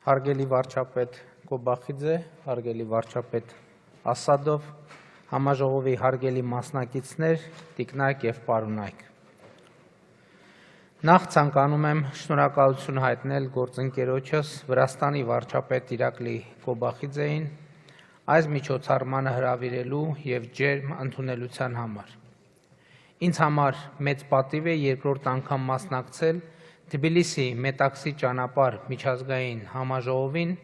Հարգելի վարչապետ Կոբախիձե, հարգելի վարչապետ Ասադով, համաժողովի հարգելի մասնակիցներ, տիկնայք և պարոնայք։ Նախ ցանկանում եմ շնորհակալություն հայտնել գործընկերոջս Վրաստանի վարչապետ Իրակլի Կոբախիձեին այս միջոցառմանը հրավիրելու և ջերմ ընդունելության համար։ Ինձ համար մեծ պատիվ է երկրորդ անգամ մասնակցել Թբիլիսի Մետաքսի ճանապարհ միջազգային համաժողովին,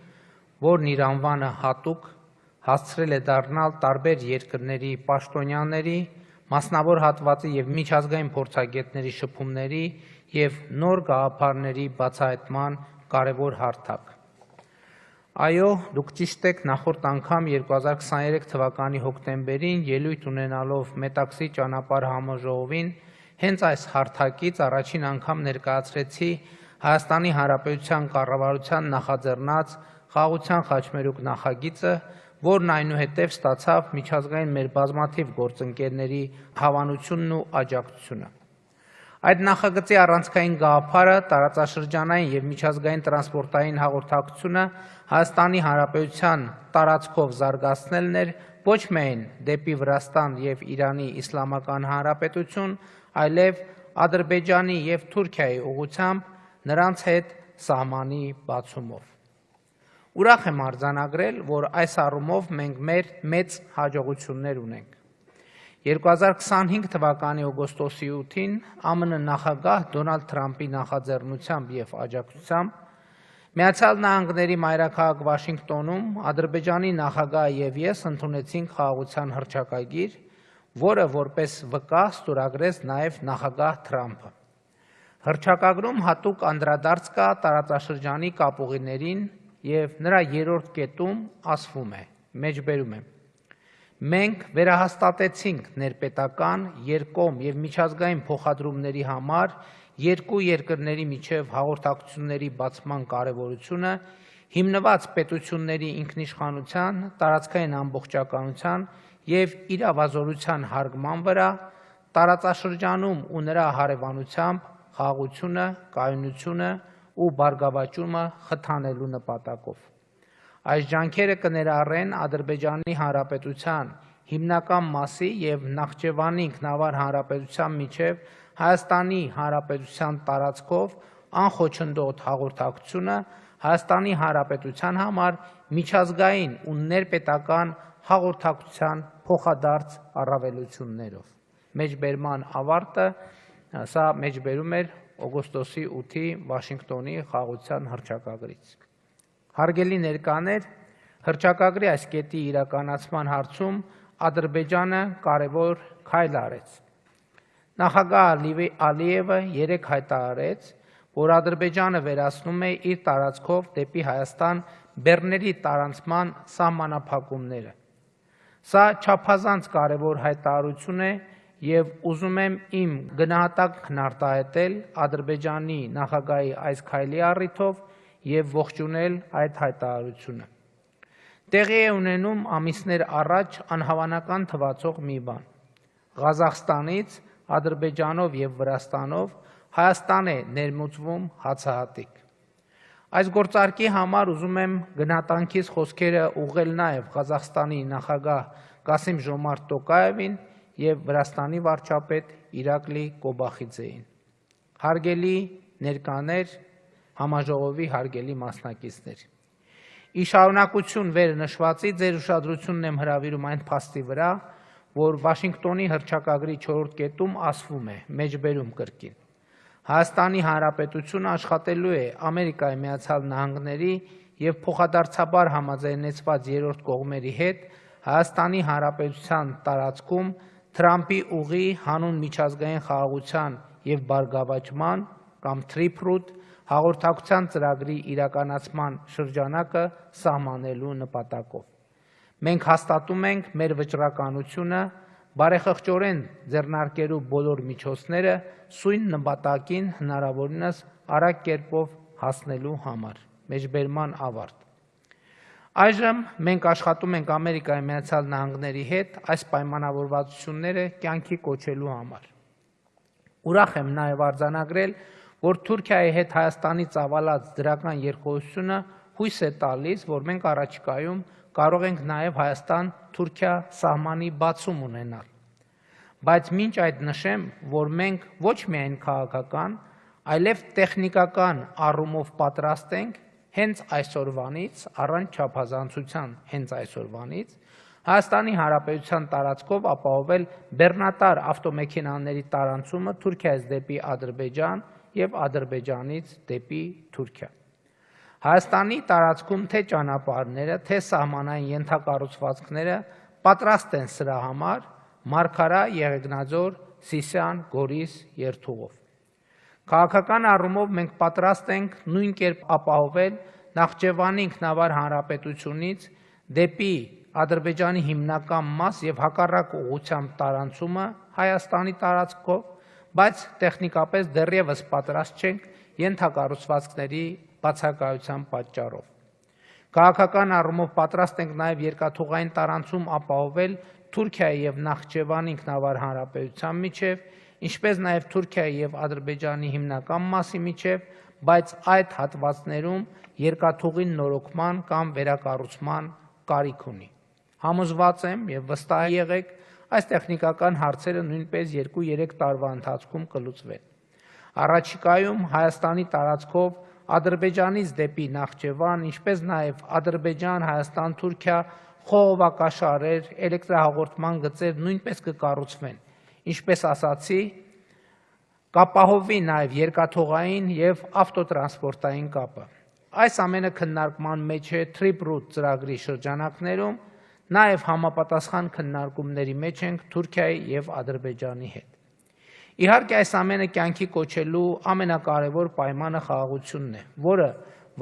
որն իր անվանը հատուկ հասցրել է դառնալ տարբեր երկրների պաշտոնյաների, մասնավոր հատվածի և միջազգային փորձագետների շփումների և նոր գաղափարների բացահայտման կարևոր հարթակ։ Այո, դուք ճիշտ եք, նախորդ անգամ 2023 թվականի հոկտեմբերին ելույթ ունենալով Մետաքսի ճանապարհ համաժողովին հենց այս հարթակից առաջին անգամ ներկայացրեցի Հայաստանի Հանրապետության կառավարության նախաձեռնած Խաղաղության խաչմերուկ նախագիծը, որն այնուհետև ստացավ միջազգային մեր բազմաթիվ գործընկերների հավանությունն ու աջակցությունը։ Այդ նախագծի առանցքային գաղափարը տարածաշրջանային և միջազգային տրանսպորտային հաղորդակցությունը Հայաստանի Հանրապետության տարածքով զարգացնելն էր ոչ միայն դեպի Վրաստան և Իրանի Իսլամական Հանրապետություն, այլև Ադրբեջանի և Թուրքիայի ուղղությամբ նրանց հետ սահմանի բացումով։ Ուրախ եմ արձանագրել, որ այս առումով մենք մեծ հաջողություններ ունենք։ 2025 թվականի օգոստոսի 8-ին ԱՄՆ նախագահ Դոնալդ Թրամփի նախաձեռնությամբ և աջակցությամբ Միացյալ Նահանգների մայրաքաղաք Վաշինգտոնում Ադրբեջանի նախագահը և ես ընդունեցինք խաղաղության հռչակագիր, որը որպես վկա ստորագրեց նաև նախագահ Թրամփը։ Հռչակագրում հատուկ անդրադարձ կա տարածաշրջանի կապուղիներին և նրա երրորդ կետում ասվում է, մեջբերում եմ. «Մենք վերահաստատեցինք ներպետական, երկկողմ և միջազգային փոխադրումների համար երկու երկրների միջև հաղորդակցությունների բացման կարևորությունը հիմնված պետությունների ինքնիշխանության, տարածքային ամբողջականության և իրավազորության հարգման վրա, տարածաշրջանում ու նրա հարևանությամբ խաղաղությունը, կայունությունը ու բարգավաճումը խթանելու նպատակով։ Այս ջանքերը կներառեն Ադրբեջանի Հանրապետության հիմնական մասի և Նախճեվանի Ինքնավար Հանրապետության միջև Հայաստանի Հանրապետության տարածքով անխոչնդոտ հաղորդակցությունը Հայաստանի Հանրապետության համար միջազգային ու ներպետական հաղորդակցության փոխադարձ առավելություններով»։ Մեջբերման ավարտը, սա մեջբերում էր օգոստոսի 8-ի Վաշինգտոնի խաղաղության հռչակագրից։ Հարգելի ներկաներ, հռչակագրի այս կետի իրականացման հարցում Ադրբեջանը կարևոր քայլ արեց։ Նախագահ Ալիևը երեկ հայտարարեց, որ Ադրբեջանը վերացնում է իր տարածքով դեպի Հայաստան բեռների տարանցման սահմանափակումները։ Սա չափազանց կարևոր հայտարարություն է և ուզում եմ իմ գնահատականն արտահայտել Ադրբեջանի նախագահի այս քայլի առիթով և ողջունել այդ հայտարարությունը։ Տեղի է ունենում ամիսներ առաջ անհավանական թվացող մի բան։ Ղազախստանից, Ադրբեջանով և Վրաստանով Հայաստան է ներմուծվում հացահատիկ։ Այս գործարքի համար ուզում եմ գնահատանքիս խոսքերը ուղղել նաև Ղազախստանի նախագահ Կասիմ-Ժոմարթ Տոկաևին և Վրաստանի վարչապետ Իրակլի Կոբախիձեին։ Հարգելի ներկաներ, համաժողովի հարգելի մասնակիցներ, ի շարունակություն վեր նշվածի ձեր ուշադրությունն եմ հրավիրում այն փաստի վրա, որ Վաշինգտոնի հռչակագրի 4-րդ կետում ասվում է, մեջբերում կրկին. Հայաստանի Հանրապետությունը աշխատելու է Ամերիկայի Միացյալ Նահանգների և փոխադարձաբար համաձայնեցված երրորդ կողմերի հետ Հայաստանի Հանրապետության տարածքում Թրամփի ուղի հանուն միջազգային խաղաղության և բարգավաճման կամ Trip-Root հաղորդակցության ծրագրի իրականացման շրջանակը սահմանելու նպատակով։ Մենք հաստատում ենք մեր վճռականությունը բարեխղճորեն ձեռնարկելու բոլոր միջոցները սույն նպատակին հնարավորինս արագ կերպով հասնելու համար։ Մեջբերման ավարտ։ Այժմ մենք աշխատում ենք Ամերիկայի Միացյալ Նահանգների հետ այս պայմանավորվածությունները կյանքի կոչելու համար։ Ուրախ եմ նաև արձանագրել, որ Թուրքիայի հետ Հայաստանի ծավալած դրական երկխոսությունը հույս է տալիս, որ մենք առաջիկայում կարող ենք նաև Հայաստան-Թուրքիա սահմանի բացում ունենալ։ Բայց մինչ այդ նշեմ, որ մենք ոչ միայն քաղաքական, այլև տեխնիկական առումով պատրաստ ենք հենց այսօրվանից, առանց չափազանցության հենց այսօրվանից, Հայաստանի Հանրապետության տարածքով ապահովել բեռնատար ավտոմեքենաների տարանցումը Թուրքիայից դեպի Ադրբեջան և Ադրբեջանից դեպի Թուրքիա։ Հայաստանի տարածքում թե ճանապարհները, թե սահմանային ենթակառուցվածքները պատրաստ են սրա համար Մարգարա, Եղեգնաձոր, Սիսիան, Գորիս երթուղով։ Քաղաքական առումով մենք պատրաստ ենք նույն կերպ ապահովել Նախճեվանի ինքնավար հանրապետությունից դեպի Ադրբեջանի հիմնական մաս և հակառակ ուղղությամբ տարանցումը Հայաստանի տարածքով, բայց տեխնիկապես դեռևս պատրաստ չենք ենթակառուցվածքների բացակայության պատճառով։ Քաղաքական առումով պատրաստ ենք նաև երկաթուղային տարանցում ապահովել Թուրքիայի և Նախճեվանի ինքնավար հանրապետության միջև, ինչպես նաև Թուրքիայի և Ադրբեջանի հիմնական մասի միջև, բայց այդ հատվածներում երկաթուղին նորոգման կամ վերակառուցման կարիք ունի։ Համոզված եմ և վստահ եղեք, այս տեխնիկական հարցերը նույնպես 2-3 տարվա ընթացքում կլուծվեն։ Առաջիկայում Հայաստանի տարածքով Ադրբեջանից դեպի Նախճեվան, ինչպես նաև Ադրբեջան-Հայաստան-Թուրքիա խողովակաշարեր, էլեկտրահաղորդման գծեր նույնպես կկառուցվեն, ինչպես ասացի, կապահովվի նաև երկաթուղային և ավտոտրանսպորտային կապը։ Այս ամենը քննարկման մեջ է Trip-Root ծրագրի շրջանակներում, նաև համապատասխան քննարկումների մեջ ենք Թուրքիայի և Ադրբեջանի հետ։ Իհարկե այս ամենը կյանքի կոչելու ամենակարևոր պայմանը խաղաղությունն է, որը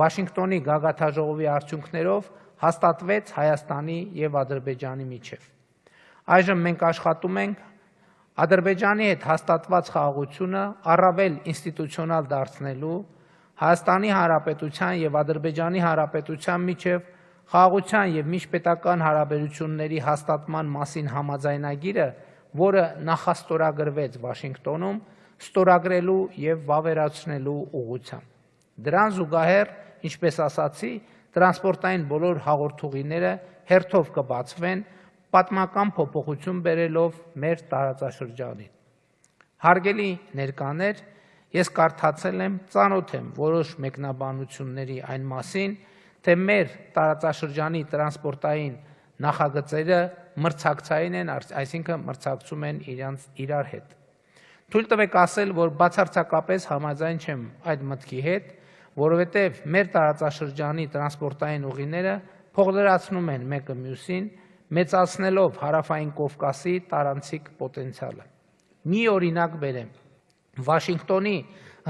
Վաշինգտոնի գագաթնաժողովի արդյունքներով հաստատվեց Հայաստանի և Ադրբեջանի միջև։ Այժմ մենք աշխատում ենք Ադրբեջանի հետ հաստատված խաղաղությունը առավել ինստիտուցիոնալ դարձնելու, Հայաստանի Հանրապետության և Ադրբեջանի Հանրապետության միջև խաղաղության և միջպետական հարաբերությունների հաստատման մասին համաձայնագիրը, որը նախաստորագրվեց Վաշինգտոնում, ստորագրելու և վավերացնելու ուղղությամբ։ Դրան զուգահեռ, ինչպես ասացի, տրանսպորտային բոլոր հաղորդուղիները հերթով կբացվեն, պատմական փոփոխություն բերելով մեր տարածաշրջանին։ Հարգելի ներկաներ, ես կարդացել եմ, ծանոթ եմ որոշ մեկնաբանությունների այն մասին, թե մեր տարածաշրջանի տրանսպորտային նախագծերը մրցակցային են, այսինքն մրցակցում են իրար հետ։ Թույլ տվեք ասել, որ բացարձակապես համաձայն չեմ այդ մտքի հետ, որովհետև մեր տարածաշրջանի տրանսպորտային ուղիները փոխլրացնում են մեկը մյուսին, մեծացնելով Հարավային Կովկասի տարանցիկ պոտենցիալը։ Մի օրինակ բերեմ. Վաշինգտոնի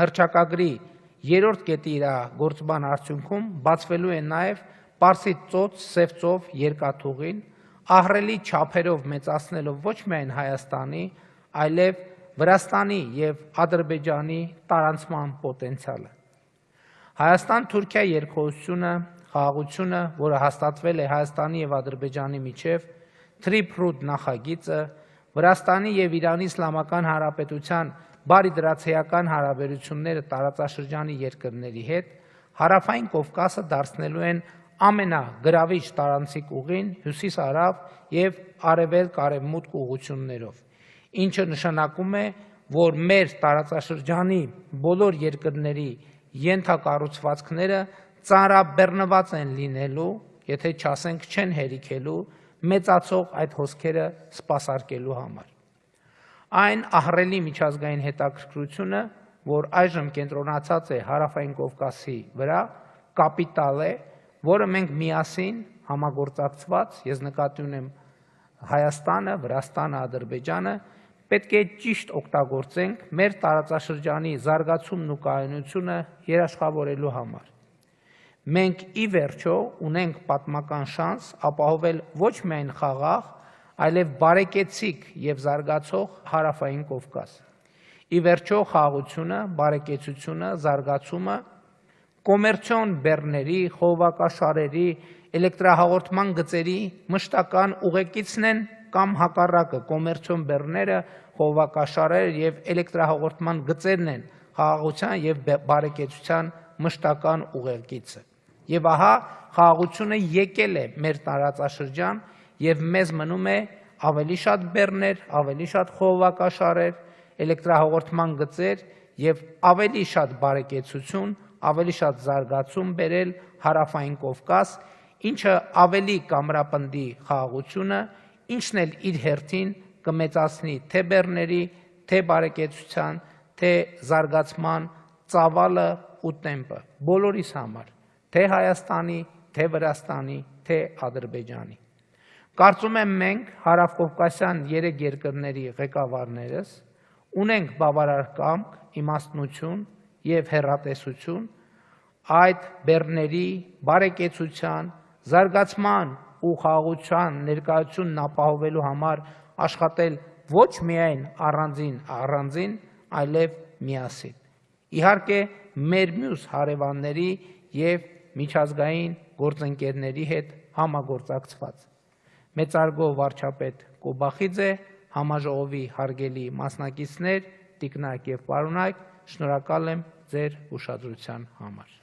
հռչակագրի 3-րդ կետի իրագործման արդյունքում բացվելու է նաև Պարսից ծոց-Սև ծով երկաթուղին, ահռելի չափերով մեծացնելով ոչ միայն Հայաստանի, այլև Վրաստանի և Ադրբեջանի տարանցման պոտենցիալը։ Հայաստան-Թուրքիա երկխոսությունը, խաղաղությունը, որը հաստատվել է Հայաստանի և Ադրբեջանի միջև, Trip-Root նախագիծը, Վրաստանի և Իրանի Իսլամական Հանրապետության բարիդրացիական հարաբերությունները տարածաշրջանի երկրների հետ, Հարավային Կովկասը դարձնելու են ամենագրավիչ տարանցիկ ուղին հյուսիս-հարավ և արևելք-արևմուտք ուղղություններով, ինչը նշանակում է, որ մեր տարածաշրջանի բոլոր երկրների ենթակառուցվածքները ծանրաբեռնված են լինելու, եթե չասենք չեն հերիքելու, մեծացող այդ հոսքերը սպասարկելու համար։ Այն ահռելի միջազգային հետաքրքրությունը, որ այժմ կենտրոնացած է Հարավային Կովկասի վրա, կապիտալ է, որը մենք միասին համագործակցված, ես նկատի ունեմ Հայաստանը, Վրաստանը, Ադրբեջանը, պետք է ճիշտ օգտագործենք մեր տարածաշրջանի զարգացումն ու կայունությունը երաշխավորելու համար։ Մենք ի վերջո ունենք պատմական շանս ապահովել ոչ միայն խաղաղ, այլև բարեկեցիկ և զարգացող Հարավային Կովկաս։ Ի վերջո խաղաղությունը, բարեկեցությունը, զարգացումը կոմերցիոն բեռների, խողովակաշարերի, էլեկտրահաղորդման գծերի մշտական ուղեկիցն են կամ հակառակը կոմերցիոն բեռները, խողովակաշարերը և էլեկտրահաղորդման գծերն են խաղաղության և բարեկեցության մշտական ուղեկիցը։ Եվ ահա խաղաղությունը եկել է մեր տարածաշրջան եւ մեզ մնում է ավելի շատ բեռներ, ավելի շատ խողովակաշարեր, էլեկտրահաղորդման գծեր եւ ավելի շատ բարեկեցություն, ավելի շատ զարգացում բերել հարավային Կովկաս, ինչը ավելի կամրապնդի խաղաղությունը, ինչն էլ իր հերթին կմեծացնի թե բեռների, թե բարեկեցության, թե զարգացման ծավալը ու տեմպը բոլորիս համար, թե Հայաստանի, թե Վրաստանի, թե Ադրբեջանի։ Կարծում եմ մենք հարավկովկասյան 3 երկրների ղեկավարներս ունենք բավարար կամք, իմաստնություն եւ հեռատեսություն այդ բեռների բարեկեցության, զարգացման ու խաղաղության ներկայությունն ապահովելու համար աշխատել ոչ միայն առանձին, այլև միասին։ Իհարկե, մեր մյուս հարևանների եւ միջազգային գործընկերների հետ համագործակցված։ Մեծարգո վարչապետ Կոբախիձե, համաժողովի հարգելի մասնակիցներ, տիկնակ եւ պարոնայք, շնորհակալ եմ ձեր ուշադրության համար։